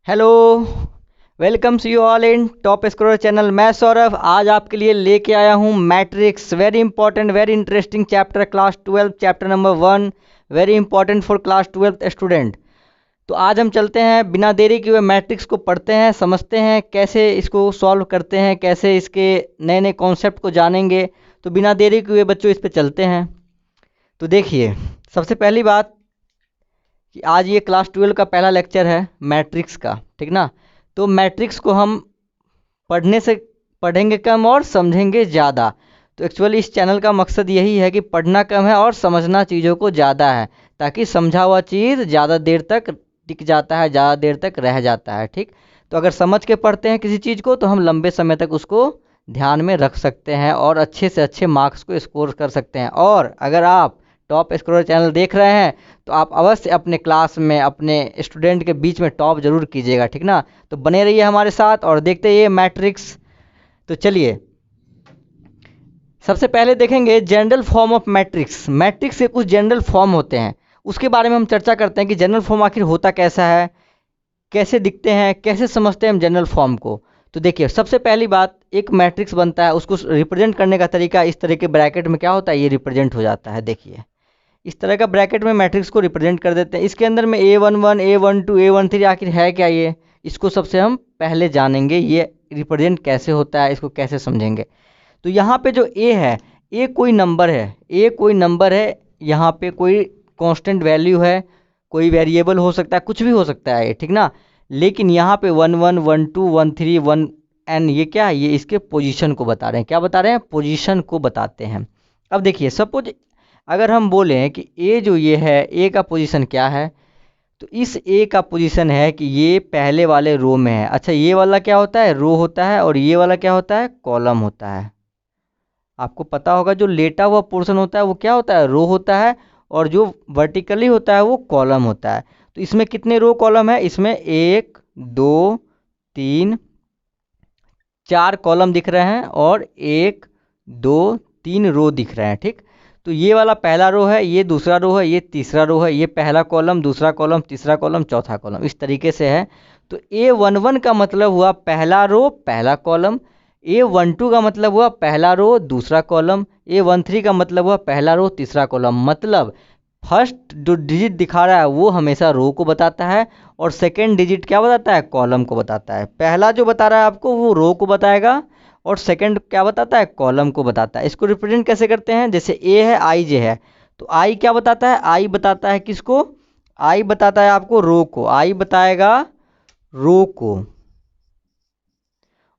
Hello, welcome you all in top scorer channel. मैं सौरभ आज आपके लिए लेके आया हूँ matrix, very important very interesting chapter, class 12 chapter number 1, very important for class 12 student. तो आज हम चलते हैं बिना देरी किए हुए मैट्रिक्स को पढ़ते हैं, समझते हैं कैसे इसको सॉल्व करते हैं, कैसे इसके नए नए कॉन्सेप्ट को जानेंगे। तो बिना देरी किए हुए बच्चों इस पे चलते हैं। तो देखिए, सबसे पहली बात कि आज ये क्लास 12 का पहला लेक्चर है मैट्रिक्स का, ठीक ना। तो मैट्रिक्स को हम पढ़ने से पढ़ेंगे कम और समझेंगे ज़्यादा। तो एक्चुअली इस चैनल का मकसद यही है कि पढ़ना कम है और समझना चीज़ों को ज़्यादा है, ताकि समझा हुआ चीज़ ज़्यादा देर तक टिक जाता है, ज़्यादा देर तक रह जाता है, ठीक। तो अगर समझ के पढ़ते हैं किसी चीज़ को तो हम लंबे समय तक उसको ध्यान में रख सकते हैं और अच्छे से अच्छे मार्क्स को स्कोर कर सकते हैं। और अगर आप टॉप स्कोरर चैनल देख रहे हैं तो आप अवश्य अपने क्लास में अपने स्टूडेंट के बीच में टॉप जरूर कीजिएगा, ठीक ना। तो बने रहिए हमारे साथ और देखते रहिए मैट्रिक्स। तो चलिए, सबसे पहले देखेंगे general form of matrix. Matrix के कुछ जनरल फॉर्म होते हैं, उसके बारे में हम चर्चा करते हैं कि जनरल फॉर्म आखिर होता कैसा है, कैसे दिखते हैं, कैसे समझते हैं हम जनरल फॉर्म को। तो देखिए, सबसे पहली बात, एक मैट्रिक्स बनता है, उसको रिप्रेजेंट करने का तरीका इस तरह के ब्रैकेट में क्या होता है, ये रिप्रेजेंट हो जाता है। देखिए, इस तरह का ब्रैकेट में मैट्रिक्स को रिप्रेजेंट कर देते हैं। इसके अंदर में A11, A12, A13 आखिर है क्या, ये इसको सबसे हम पहले जानेंगे, ये रिप्रेजेंट कैसे होता है, इसको कैसे समझेंगे। तो यहाँ पे जो A है, A कोई नंबर है, A कोई नंबर है, यहाँ पे कोई कांस्टेंट वैल्यू है, कोई वेरिएबल हो सकता है, कुछ भी हो सकता है ये, ठीक ना। लेकिन यहाँ पे 1 1 1 2 1 3 1 n, ये क्या है, ये इसके पोजीशन को बता रहे हैं। क्या बता रहे हैं, पोजीशन को बताते हैं। अब देखिए, सपोज अगर हम बोलें कि ए जो ये है, ए का पोजीशन क्या है, तो इस ए का पोजीशन है कि ये पहले वाले रो में है। अच्छा, ये वाला क्या होता है, रो होता है, और ये वाला क्या होता है, कॉलम होता है। आपको पता होगा जो लेटा हुआ पोर्शन होता है वो क्या होता है, रो होता है, और जो वर्टिकली होता है वो कॉलम होता है। तो इसमें कितने रो कॉलम है, इसमें 1 2 3 4 कॉलम दिख रहे हैं और 1 2 3 रो दिख रहे हैं, ठीक। तो ये वाला पहला रो है, ये दूसरा रो है, ये तीसरा रो है, ये पहला कॉलम, दूसरा कॉलम, तीसरा कॉलम, चौथा कॉलम, इस तरीके से है। तो A11 का मतलब हुआ पहला रो पहला कॉलम, A12 का मतलब हुआ पहला रो दूसरा कॉलम, A13 का मतलब हुआ पहला रो तीसरा कॉलम। मतलब फर्स्ट जो डिजिट दिखा रहा है वो हमेशा रो को बताता है, और सेकेंड डिजिट क्या बताता है, कॉलम को बताता है। पहला जो बता रहा है आपको वो रो को बताएगा, और सेकंड क्या बताता है, कॉलम को बताता है। इसको रिप्रेजेंट कैसे करते हैं, जैसे ए है, आई जे है, तो आई क्या बताता है, आई बताता है किसको, आई बताता है आपको रो को, आई बताएगा रो को,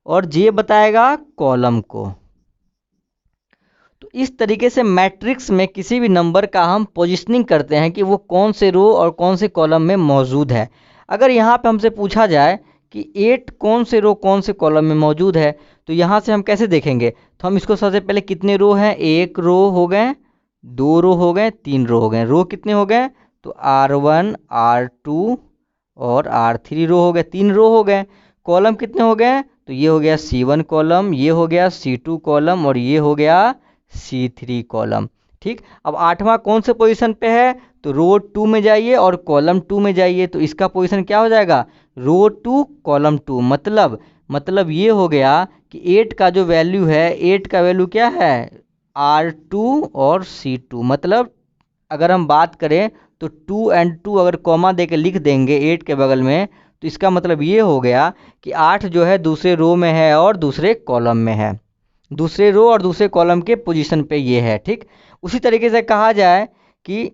और जे बताएगा कॉलम को। तो इस तरीके से मैट्रिक्स में किसी भी नंबर का हम पोजिशनिंग करते हैं कि वो कौन से रो और कौन से कॉलम में मौजूद है। अगर यहाँ पे हमसे पूछा जाए कि 8 कौन से रो कौन से कॉलम में मौजूद है, तो यहाँ से हम कैसे देखेंगे, तो हम इसको सबसे पहले कितने रो हैं, एक रो हो गए, दो रो हो गए, तीन रो हो गए। रो कितने हो गए, तो R1 R2 और R3 रो हो गए, तीन रो हो गए। कॉलम कितने हो गए, तो ये हो गया C1 कॉलम, ये हो गया C2 कॉलम, और ये हो गया C3 कॉलम, ठीक। अब आठवां कौन से पोजीशन पे है, तो रो 2 में जाइए और कॉलम 2 में जाइए, तो इसका पोजीशन क्या हो जाएगा, रो 2 कॉलम 2। मतलब ये हो गया कि 8 का जो वैल्यू है, 8 का वैल्यू क्या है, R2 और C2। मतलब अगर हम बात करें तो 2 एंड 2 अगर कॉमा दे के लिख देंगे 8 के बगल में, तो इसका मतलब ये हो गया कि 8 जो है दूसरे रो में है और दूसरे कॉलम में है, दूसरे रो और दूसरे कॉलम के पोजीशन पे ये है, ठीक। उसी तरीके से कहा जाए कि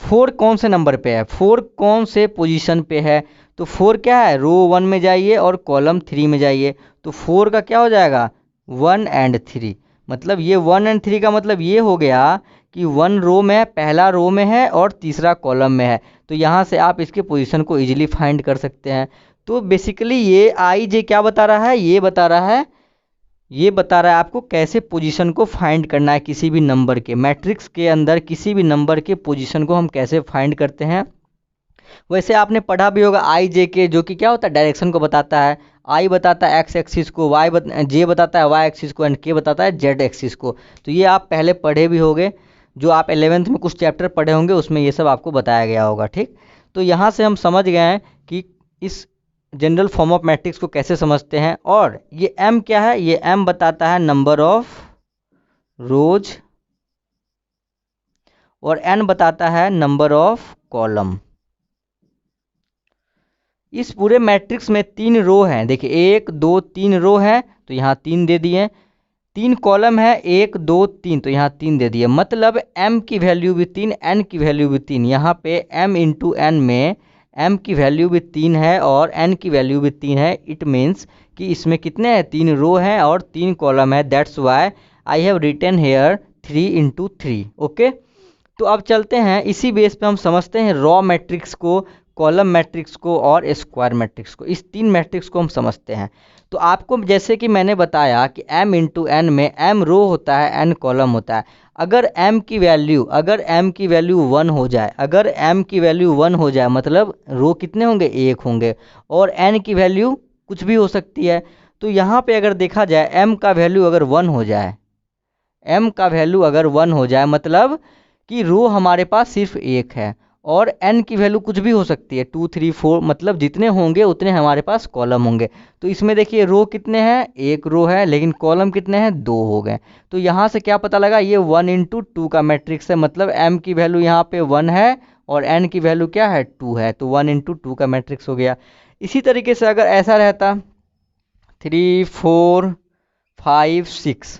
4 कौन से नंबर पे है, 4 कौन से पोजीशन पे है, तो 4 क्या है, रो 1 में जाइए और कॉलम 3 में जाइए, तो 4 का क्या हो जाएगा, 1 एंड 3। मतलब ये 1 एंड 3 का मतलब ये हो गया कि 1 रो में, पहला रो में है और तीसरा कॉलम में है। तो यहाँ से आप इसके पोजीशन को इजीली फाइंड कर सकते हैं। तो बेसिकली ये आई जे क्या बता रहा है, ये बता रहा है आपको कैसे पोजीशन को फाइंड करना है किसी भी नंबर के। मैट्रिक्स के अंदर किसी भी नंबर के पोजीशन को हम कैसे फाइंड करते हैं। वैसे आपने पढ़ा भी होगा आई जे के, जो कि क्या होता है, डायरेक्शन को बताता है। आई बताता है एक्स एक्सिस को, जे बताता है वाई एक्सिस को, एंड के बताता है जेड एक्सिस को। तो ये आप पहले पढ़े भी होंगे, जो आप 11th में कुछ चैप्टर पढ़े होंगे उसमें ये सब आपको बताया गया होगा, ठीक। तो यहाँ से हम समझ गए हैं कि इस जनरल फॉर्म ऑफ मैट्रिक्स को कैसे समझते हैं। और ये एम क्या है, ये एम बताता है नंबर ऑफ रोज और एन बताता है नंबर ऑफ कॉलम। इस पूरे मैट्रिक्स में 3 रो हैं, देखिए 1 2 3 रो है तो यहाँ 3 दे दिए, 3 कॉलम है 1 2 3 तो यहाँ 3 दे दिए, मतलब m की वैल्यू भी 3 n की वैल्यू भी 3। यहाँ पे m इंटू एन में m की वैल्यू भी 3 है और n की वैल्यू भी 3 है। इट मीन्स कि इसमें कितने हैं, 3 रो हैं और 3 कॉलम है। That's why I have written here 3 into 3। Okay, तो अब चलते हैं, इसी बेस पे हम समझते हैं रॉ मैट्रिक्स को, कॉलम मैट्रिक्स को और स्क्वायर मैट्रिक्स को। इस 3 मैट्रिक्स को हम समझते हैं। तो आपको जैसे कि मैंने बताया कि m इंटू एन में m रो होता है n कॉलम होता है। अगर m की वैल्यू 1 हो जाए, अगर m की वैल्यू 1 हो जाए मतलब रो कितने होंगे, 1 होंगे, और n की वैल्यू कुछ भी हो सकती है। तो यहाँ पे अगर देखा जाए m का वैल्यू अगर 1 हो जाए, m का वैल्यू अगर 1 हो जाए मतलब कि रो हमारे पास सिर्फ 1 है, और n की वैल्यू कुछ भी हो सकती है 2 3 4, मतलब जितने होंगे उतने हमारे पास कॉलम होंगे। तो इसमें देखिए रो कितने हैं, 1 रो है, लेकिन कॉलम कितने हैं, 2 हो गए। तो यहाँ से क्या पता लगा, ये 1 इंटू 2 का मैट्रिक्स है, मतलब m की वैल्यू यहाँ पे 1 है और n की वैल्यू क्या है, 2 है, तो 1 इंटू 2 का मैट्रिक्स हो गया। इसी तरीके से अगर ऐसा रहता 3 4 5 6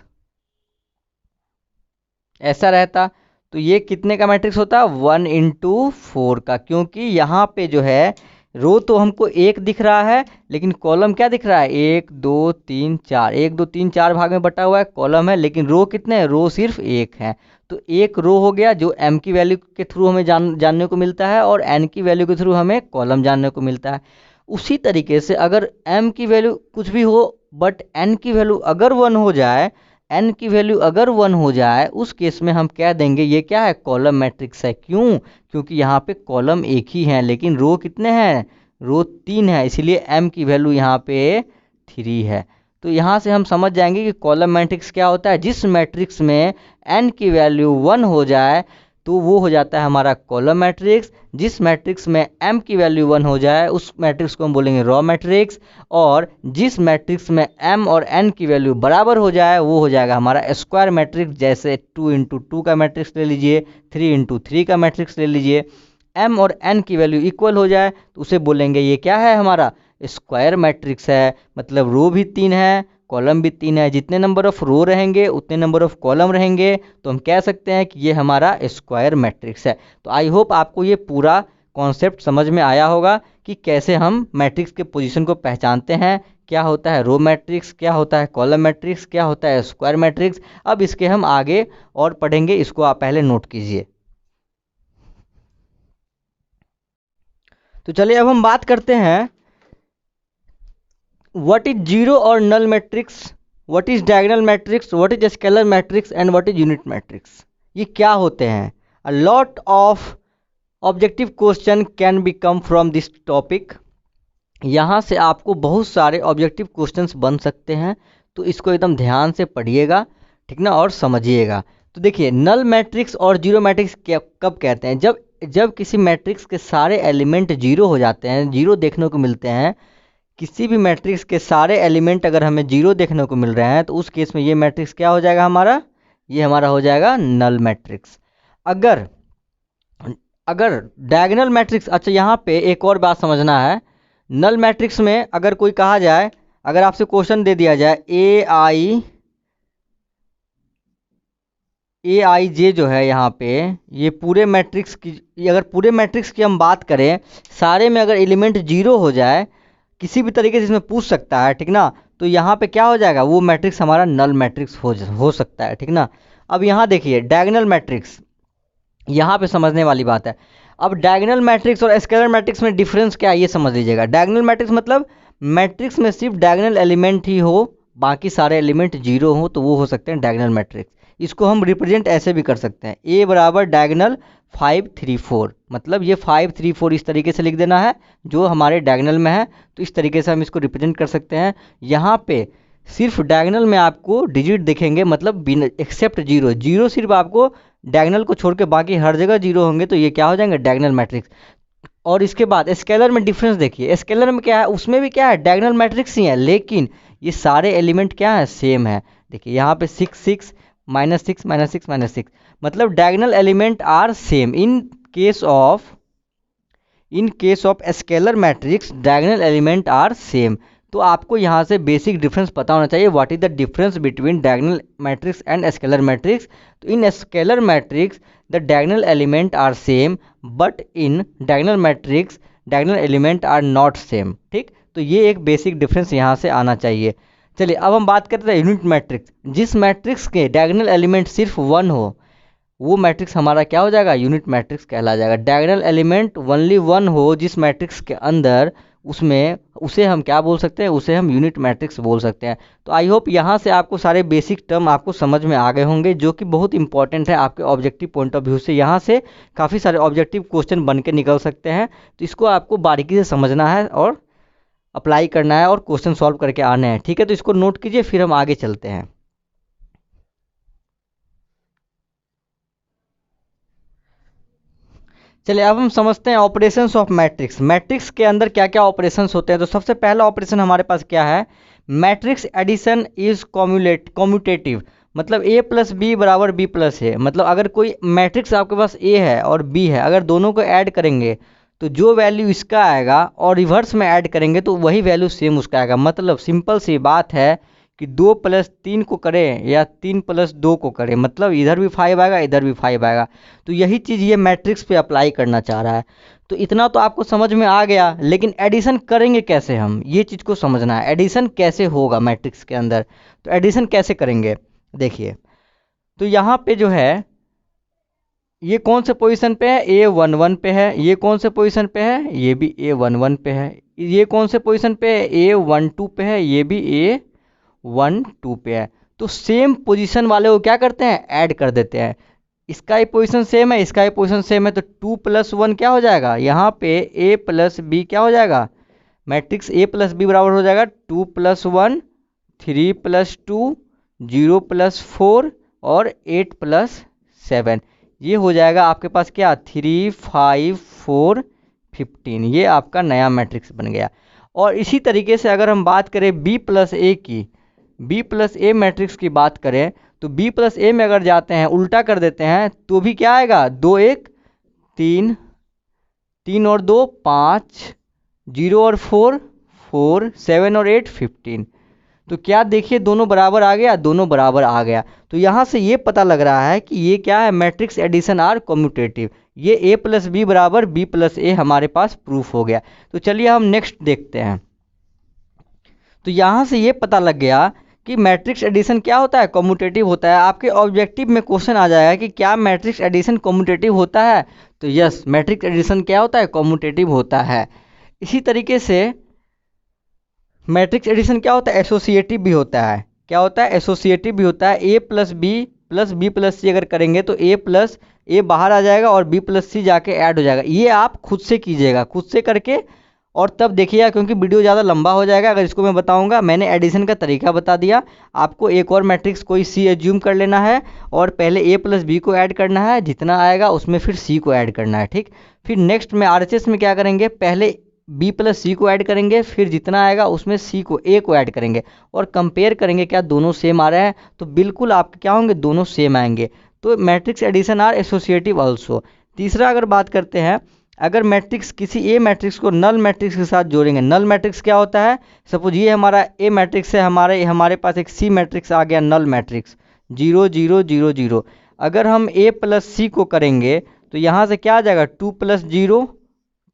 ऐसा रहता, तो ये कितने का मैट्रिक्स होता, 1 इंटू 4 का, क्योंकि यहाँ पे जो है रो तो हमको 1 दिख रहा है, लेकिन कॉलम क्या दिख रहा है, 1 2 3 4, 1 2 3 4 भाग में बटा हुआ है कॉलम है, लेकिन रो कितने हैं, रो सिर्फ 1 है। तो एक रो हो गया जो m की वैल्यू के थ्रू हमें जानने को मिलता है, और n की वैल्यू के थ्रू हमें कॉलम जानने को मिलता है। उसी तरीके से अगर m की वैल्यू कुछ भी हो बट n की वैल्यू अगर 1 हो जाए, n की वैल्यू अगर 1 हो जाए, उस केस में हम कह देंगे ये क्या है, कॉलम मैट्रिक्स है। क्यों, क्योंकि यहाँ पे कॉलम 1 ही है लेकिन रो कितने हैं, रो 3 है, इसीलिए m की वैल्यू यहाँ पे 3 है। तो यहाँ से हम समझ जाएंगे कि कॉलम मैट्रिक्स क्या होता है, जिस मैट्रिक्स में n की वैल्यू 1 हो जाए तो वो हो जाता है हमारा कॉलम मैट्रिक्स। जिस मैट्रिक्स में m की वैल्यू 1 हो जाए उस मैट्रिक्स को हम बोलेंगे रॉ मैट्रिक्स, और जिस मैट्रिक्स में m और n की वैल्यू बराबर हो जाए वो हो जाएगा हमारा स्क्वायर मैट्रिक्स। जैसे 2 इंटू 2 का मैट्रिक्स ले लीजिए, 3 इंटू 3 का मैट्रिक्स ले लीजिए, m और n की वैल्यू इक्वल हो जाए तो उसे बोलेंगे ये क्या है, हमारा स्क्वायर मैट्रिक्स है। मतलब रो भी 3 है, कॉलम भी 3 है, जितने नंबर ऑफ रो रहेंगे उतने नंबर ऑफ कॉलम रहेंगे, तो हम कह सकते हैं कि ये हमारा स्क्वायर मैट्रिक्स है। तो आई होप आपको ये पूरा कॉन्सेप्ट समझ में आया होगा कि कैसे हम मैट्रिक्स के पोजीशन को पहचानते हैं, क्या होता है रो मैट्रिक्स, क्या होता है कॉलम मैट्रिक्स, क्या होता है स्क्वायर मैट्रिक्स। अब इसके हम आगे और पढ़ेंगे, इसको आप पहले नोट कीजिए। तो चलिए अब हम बात करते हैं व्हाट इज जीरो और null matrix, what is diagonal matrix, what is scalar matrix and what is unit matrix. ये क्या होते हैं। A lot of objective question can be come from this topic. यहाँ से आपको बहुत सारे ऑब्जेक्टिव क्वेश्चंस बन सकते हैं, तो इसको एकदम ध्यान से पढ़िएगा, ठीक ना, और समझिएगा। तो देखिए नल मैट्रिक्स और जीरो मैट्रिक्स कब कहते हैं, जब किसी मैट्रिक्स के सारे एलिमेंट जीरो हो जाते हैं, जीरो देखने को मिलते हैं। किसी भी मैट्रिक्स के सारे एलिमेंट अगर हमें जीरो देखने को मिल रहे हैं तो उस केस में ये मैट्रिक्स क्या हो जाएगा हमारा, ये हमारा हो जाएगा नल मैट्रिक्स। अगर अगर डायगोनल मैट्रिक्स, अच्छा यहाँ पे एक और बात समझना है, नल मैट्रिक्स में अगर कोई कहा जाए, अगर आपसे क्वेश्चन दे दिया जाए ए आई जे जो है यहाँ पे, ये पूरे मैट्रिक्स की, अगर पूरे मैट्रिक्स की हम बात करें, सारे में अगर एलिमेंट जीरो हो जाए किसी भी तरीके से इसमें पूछ सकता है, ठीक ना, तो यहाँ पे क्या हो जाएगा, वो मैट्रिक्स हमारा नल मैट्रिक्स हो सकता है, ठीक ना। अब यहाँ देखिए डायगोनल मैट्रिक्स, यहाँ पे समझने वाली बात है। अब डायगोनल मैट्रिक्स और स्केलर मैट्रिक्स में डिफरेंस क्या है ये समझ लीजिएगा। डायगोनल मैट्रिक्स मतलब मैट्रिक्स में सिर्फ डायगोनल एलिमेंट ही हो, बाकी सारे एलिमेंट जीरो हो, तो वो हो सकते हैं डायगोनल मैट्रिक्स। इसको हम रिप्रेजेंट ऐसे भी कर सकते हैं, ए बराबर डायगोनल 5 3 4, मतलब ये 5 3 4 इस तरीके से लिख देना है जो हमारे डायगोनल में है, तो इस तरीके से हम इसको रिप्रेजेंट कर सकते हैं। यहाँ पे सिर्फ डायगोनल में आपको डिजिट दिखेंगे, मतलब बिना एक्सेप्ट जीरो, सिर्फ आपको डायगोनल को छोड़ के बाकी हर जगह जीरो होंगे, तो ये क्या हो जाएंगे डायगोनल मैट्रिक्स। और इसके बाद स्केलर में डिफरेंस देखिए, स्केलर में क्या है, उसमें भी क्या है, डायगोनल मैट्रिक्स ही है, लेकिन ये सारे एलिमेंट क्या है, सेम है। देखिए यहाँ पे 6 6 -6 -6 -6, मतलब diagonal element are same. In case of scalar matrix diagonal element are same. तो आपको यहाँ से बेसिक डिफरेंस पता होना चाहिए, what is the difference between diagonal matrix and scalar matrix. तो in scalar matrix the diagonal element are same, but in diagonal matrix diagonal element are not same. ठीक, तो ये एक बेसिक डिफरेंस यहाँ से आना चाहिए। चलिए अब हम बात करते हैं यूनिट मैट्रिक्स। जिस मैट्रिक्स के डायगोनल एलिमेंट सिर्फ 1 हो, वो मैट्रिक्स हमारा क्या हो जाएगा, यूनिट मैट्रिक्स कहला जाएगा। डायगोनल एलिमेंट ओनली 1 हो जिस मैट्रिक्स के अंदर, उसमें उसे हम क्या बोल सकते हैं, उसे हम यूनिट मैट्रिक्स बोल सकते हैं। तो आई होप यहाँ से आपको सारे बेसिक टर्म आपको समझ में आ गए होंगे, जो कि बहुत इंपॉर्टेंट है आपके ऑब्जेक्टिव पॉइंट ऑफ व्यू से। यहाँ से काफ़ी सारे ऑब्जेक्टिव क्वेश्चन बन के निकल सकते हैं, तो इसको आपको बारीकी से समझना है और अप्लाई करना है और क्वेश्चन सॉल्व करके आने हैं। ठीक है, तो इसको नोट कीजिए, फिर हम आगे चलते हैं। चलिए अब हम समझते हैं ऑपरेशंस ऑफ मैट्रिक्स। मैट्रिक्स के अंदर क्या क्या ऑपरेशंस होते हैं। तो सबसे पहला ऑपरेशन हमारे पास क्या है, मैट्रिक्स एडिशन इज कॉम्यूटेटिव। मतलब a प्लस बी बराबर b प्लस ए। मतलब अगर कोई मैट्रिक्स आपके पास a है और b है, अगर दोनों को ऐड करेंगे तो जो वैल्यू इसका आएगा और रिवर्स में ऐड करेंगे तो वही वैल्यू सेम उसका आएगा। मतलब सिंपल सी बात है कि 2 + 3 को करें या 3 + 2 को करें, मतलब इधर भी 5 आएगा इधर भी 5 आएगा। तो यही चीज़ ये मैट्रिक्स पे अप्लाई करना चाह रहा है। तो इतना तो आपको समझ में आ गया, लेकिन एडिशन करेंगे कैसे हम, ये चीज़ को समझना है। एडिशन कैसे होगा मैट्रिक्स के अंदर, तो एडिशन कैसे करेंगे देखिए। तो यहाँ पे जो है, ये कौन से पोजीशन पे है, A11 पे है। ये कौन से पोजीशन पे है, ये भी A11 पे है। ये कौन से पोजीशन पे है, A12 पे है। ये भी A12 पे है। तो सेम पोजीशन वाले को क्या करते हैं, ऐड कर देते हैं। इसका ही पोजीशन सेम है, इसका ही पोजीशन सेम है, तो 2 + 1 क्या हो जाएगा, यहाँ पे A + B क्या हो जाएगा, मैट्रिक्स A + B बराबर हो जाएगा 2 + 1 3 + 2 0 + 4 और 8 + 7। ये हो जाएगा आपके पास क्या, 3 5 4 15। ये आपका नया मैट्रिक्स बन गया। और इसी तरीके से अगर हम बात करें B + A की, B + A मैट्रिक्स की बात करें, तो B + A में अगर जाते हैं, उल्टा कर देते हैं, तो भी क्या आएगा, 2 1 3 3 और 2 5 0 और 4 4 7 और 8 15। तो क्या देखिए, दोनों बराबर आ गया, दोनों बराबर आ गया। तो यहाँ से ये पता लग रहा है कि ये क्या है, मैट्रिक्स एडिशन आर कम्यूटेटिव। ये A + B बराबर B + A हमारे पास प्रूफ हो गया। तो चलिए हम नेक्स्ट देखते हैं। तो यहाँ से ये पता लग गया कि मैट्रिक्स एडिशन क्या होता है, कम्यूटेटिव होता है। आपके ऑब्जेक्टिव में क्वेश्चन आ जाएगा कि क्या मैट्रिक्स एडिशन कम्यूटेटिव होता है, तो यस, मैट्रिक्स एडिशन क्या होता है, कम्यूटेटिव होता है। इसी तरीके से मैट्रिक्स एडिशन क्या होता है, एसोसिएटिव भी होता है। क्या होता है, एसोसिएटिव भी होता है। A + B + B + C अगर करेंगे तो A + A बाहर आ जाएगा और B + C जाके ऐड हो जाएगा। ये आप खुद से कीजिएगा, खुद से करके और तब देखिएगा, क्योंकि वीडियो ज़्यादा लंबा हो जाएगा अगर इसको मैं बताऊंगा। मैंने एडिशन का तरीका बता दिया आपको। एक और मैट्रिक्स कोई C एज्यूम कर लेना है और पहले A + B को ऐड करना है, जितना आएगा उसमें फिर C को ऐड करना है। ठीक, फिर नेक्स्ट में RHS में क्या करेंगे, पहले B + C को ऐड करेंगे, फिर जितना आएगा उसमें A को ऐड करेंगे और कंपेयर करेंगे क्या दोनों सेम आ रहे हैं, तो बिल्कुल आपके क्या होंगे, दोनों सेम आएंगे। तो matrix addition are associative also. तीसरा अगर बात करते हैं, अगर मैट्रिक्स किसी A मैट्रिक्स को नल मैट्रिक्स के साथ जोड़ेंगे। नल मैट्रिक्स क्या होता है, सपोज ये हमारा A मैट्रिक्स है, हमारे पास एक C मैट्रिक्स आ गया, नल मैट्रिक्स 0 0 0 0। अगर हम A + C को करेंगे तो यहाँ से क्या आ जाएगा, 2 + 0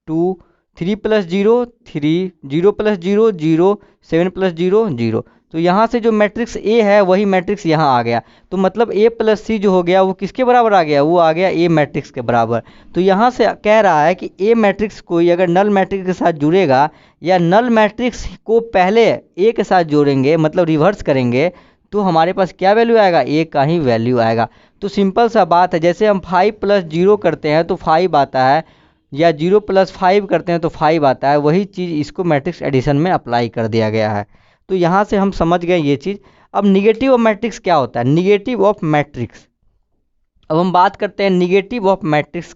2 3 + 0 3 0 + 0 0 7 + 0 0। तो यहाँ से जो मैट्रिक्स A है वही मैट्रिक्स यहाँ आ गया। तो मतलब A + C जो हो गया वो किसके बराबर आ गया, वो आ गया A मैट्रिक्स के बराबर। तो यहाँ से कह रहा है कि A मैट्रिक्स कोई अगर नल मैट्रिक्स के साथ जुड़ेगा या नल मैट्रिक्स को पहले A के साथ जोड़ेंगे, मतलब रिवर्स करेंगे, तो हमारे पास क्या वैल्यू आएगा, A का ही वैल्यू आएगा। तो सिंपल सा बात है, जैसे हम 5 + 0 करते हैं तो 5 आता है, या 0 + 5 करते हैं तो 5 आता है। वही चीज़ इसको मैट्रिक्स एडिशन में अप्लाई कर दिया गया है। तो यहाँ से हम समझ गए ये चीज़। अब निगेटिव ऑफ मैट्रिक्स क्या होता है, निगेटिव ऑफ मैट्रिक्स। अब हम बात करते हैं निगेटिव ऑफ मैट्रिक्स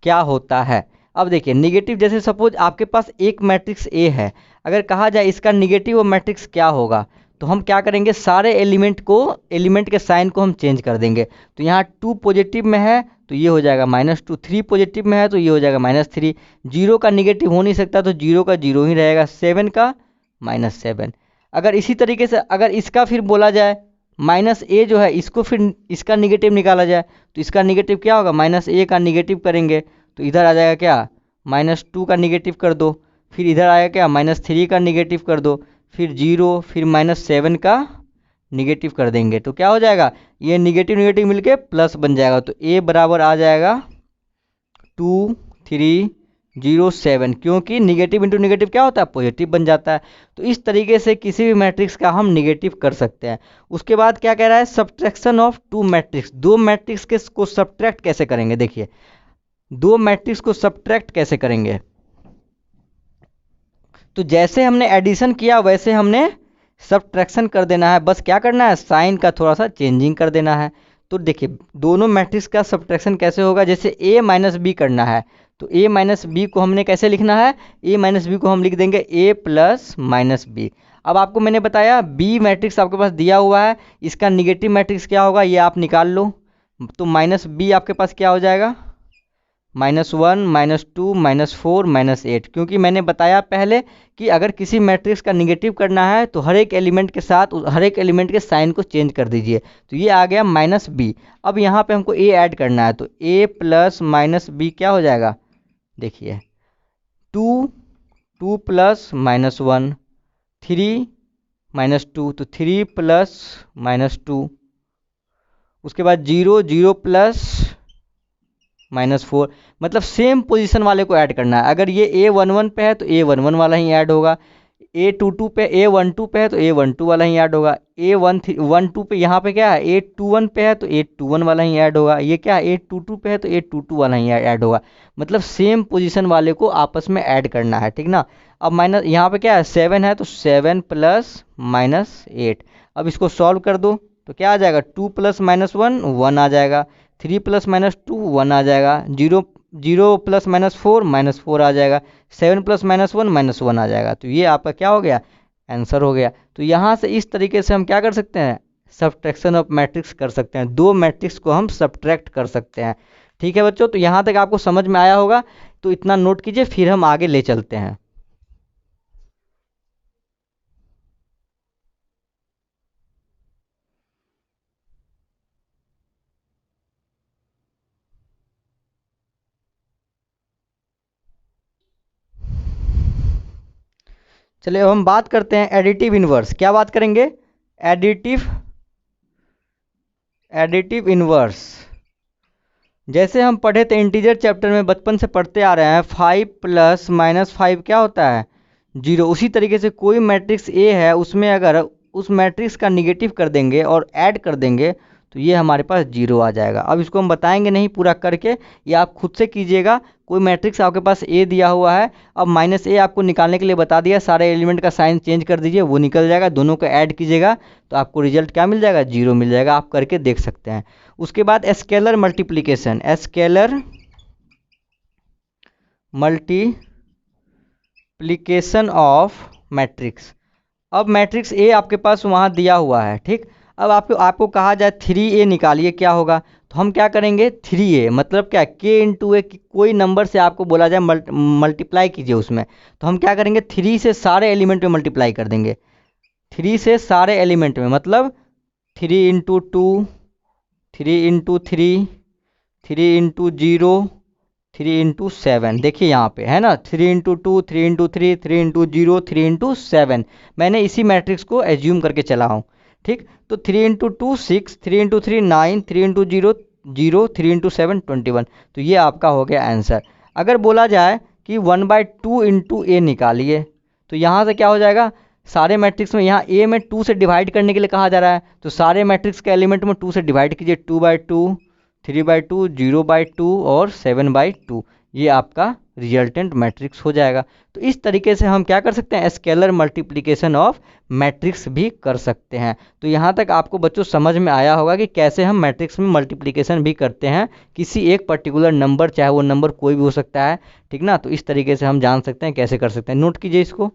क्या होता है। अब देखिए निगेटिव, जैसे सपोज आपके पास एक मैट्रिक्स ए है, अगर कहा जाए इसका निगेटिव वो मैट्रिक्स क्या होगा, तो हम क्या करेंगे, सारे एलिमेंट के साइन को हम चेंज कर देंगे। तो यहाँ 2 पॉजिटिव में है तो ये हो जाएगा -2, 3 पॉजिटिव में है तो ये हो जाएगा -3, 0 का निगेटिव हो नहीं सकता तो 0 का 0 ही रहेगा, 7 का -7। अगर इसी तरीके से अगर इसका फिर बोला जाए -a जो है, इसको फिर इसका निगेटिव निकाला जाए तो इसका निगेटिव क्या होगा, -a का निगेटिव करेंगे तो इधर आ जाएगा क्या, -2 का निगेटिव कर दो, फिर इधर आएगा क्या, -3 का निगेटिव कर दो, फिर 0, फिर -7 का निगेटिव कर देंगे तो क्या हो जाएगा, ये निगेटिव निगेटिव मिलके प्लस बन जाएगा। तो a बराबर आ जाएगा 2 3 0 7, क्योंकि निगेटिव इंटू निगेटिव क्या होता है, पॉजिटिव बन जाता है। तो इस तरीके से किसी भी मैट्रिक्स का हम निगेटिव कर सकते हैं। उसके बाद क्या कह रहा है, सब्ट्रैक्शन ऑफ 2 मैट्रिक्स, 2 मैट्रिक्स के को सब्ट्रैक्ट कैसे करेंगे। देखिए 2 मैट्रिक्स को सब्ट्रैक्ट कैसे करेंगे, तो जैसे हमने एडिशन किया वैसे हमने सब्ट्रैक्शन कर देना है, बस क्या करना है, साइन का थोड़ा सा चेंजिंग कर देना है। तो देखिए दोनों मैट्रिक्स का सब्ट्रैक्शन कैसे होगा, जैसे a माइनस बी करना है तो a माइनस बी को हमने कैसे लिखना है, a माइनस बी को हम लिख देंगे a प्लस माइनस बी। अब आपको मैंने बताया b मैट्रिक्स आपके पास दिया हुआ है, इसका निगेटिव मैट्रिक्स क्या होगा ये आप निकाल लो। तो माइनस बी आपके पास क्या हो जाएगा, -1 -2 -4 -8, क्योंकि मैंने बताया पहले कि अगर किसी मैट्रिक्स का निगेटिव करना है तो हर एक एलिमेंट के साथ हर एक एलिमेंट के साइन को चेंज कर दीजिए। तो ये आ गया -b। अब यहाँ पे हमको a ऐड करना है तो a प्लस -b क्या हो जाएगा, देखिए 2 2 प्लस -1 3 -2 तो 3 प्लस -2, उसके बाद 0 0 प्लस -4, मतलब सेम पोजीशन वाले को ऐड करना है। अगर ये A11 पे है तो A11 वाला ही ऐड होगा, A22 पे A12 पे है तो A12 वाला ही ऐड होगा, A12 पे यहाँ पे क्या है A21 पे है तो A21 वाला ही ऐड होगा, ये क्या है A22 पे है तो A22 वाला ही ऐड होगा। मतलब सेम पोजीशन वाले को आपस में ऐड करना है, ठीक ना। अब माइनस यहाँ पे क्या है 7 है तो 7 प्लस -8। अब इसको सॉल्व कर दो तो क्या आ जाएगा, 2 प्लस -1 1 आ जाएगा, 3 प्लस -2 1 आ जाएगा, 0 0 प्लस -4 -4 आ जाएगा, 7 प्लस -1 -1 आ जाएगा। तो ये आपका क्या हो गया, आंसर हो गया। तो यहाँ से इस तरीके से हम क्या कर सकते हैं, सब्ट्रैक्शन ऑफ मैट्रिक्स कर सकते हैं, 2 मैट्रिक्स को हम सब्ट्रैक्ट कर सकते हैं। ठीक है बच्चों, तो यहाँ तक आपको समझ में आया होगा, तो इतना नोट कीजिए, फिर हम आगे ले चलते हैं। चलिए अब हम बात करते हैं एडिटिव इनवर्स। क्या बात करेंगे, एडिटिव इनवर्स। जैसे हम पढ़े थे इंटीजर चैप्टर में, बचपन से पढ़ते आ रहे हैं, 5 प्लस -5 क्या होता है 0। उसी तरीके से कोई मैट्रिक्स ए है, उसमें अगर उस मैट्रिक्स का निगेटिव कर देंगे और ऐड कर देंगे तो ये हमारे पास 0 आ जाएगा। अब इसको हम बताएंगे नहीं पूरा करके, ये आप खुद से कीजिएगा। कोई मैट्रिक्स आपके पास ए दिया हुआ है, अब -a आपको निकालने के लिए बता दिया, सारे एलिमेंट का साइन चेंज कर दीजिए, वो निकल जाएगा, दोनों को ऐड कीजिएगा तो आपको रिजल्ट क्या मिल जाएगा, 0 मिल जाएगा। आप करके देख सकते हैं। उसके बाद scalar multiplication, scalar multiplication of matrix. अब मैट्रिक्स ए आपके पास वहाँ दिया हुआ है, ठीक। अब आपको कहा जाए 3a निकालिए, क्या होगा, तो हम क्या करेंगे 3a मतलब क्या, k इंटू ए, कोई नंबर से आपको बोला जाए मल्टीप्लाई कीजिए उसमें, तो हम क्या करेंगे 3 से सारे एलिमेंट में मल्टीप्लाई कर देंगे। 3 से सारे एलिमेंट में मतलब 3 इंटू 2, 3 इंटू 3, 3 इंटू 0, 3 इंटू 7। देखिए यहाँ पे है ना, 3 इंटू 2, 3 इंटू 3, 3 इंटू 0, 3 इंटू 7। मैंने इसी मैट्रिक्स को एज्यूम करके चला हूँ, ठीक। तो 3 इंटू 2 6, 3 इंटू 3 9, 3 इंटू 0 0, 3 इंटू 7 21। तो ये आपका हो गया आंसर। अगर बोला जाए कि 1/2 इंटू ए निकालिए, तो यहाँ से क्या हो जाएगा, सारे मैट्रिक्स में यहाँ ए में 2 से डिवाइड करने के लिए कहा जा रहा है, तो सारे मैट्रिक्स के एलिमेंट में 2 से डिवाइड कीजिए, 2/2, 3/2, 0/2 और 7/2। ये आपका रिजल्टेंट मैट्रिक्स हो जाएगा। तो इस तरीके से हम क्या कर सकते हैं, स्केलर मल्टीप्लिकेशन ऑफ मैट्रिक्स भी कर सकते हैं। तो यहाँ तक आपको बच्चों समझ में आया होगा कि कैसे हम मैट्रिक्स में मल्टीप्लिकेशन भी करते हैं किसी एक पर्टिकुलर नंबर, चाहे वो नंबर कोई भी हो सकता है, ठीक ना। तो इस तरीके से हम जान सकते हैं कैसे कर सकते हैं। नोट कीजिए इसको।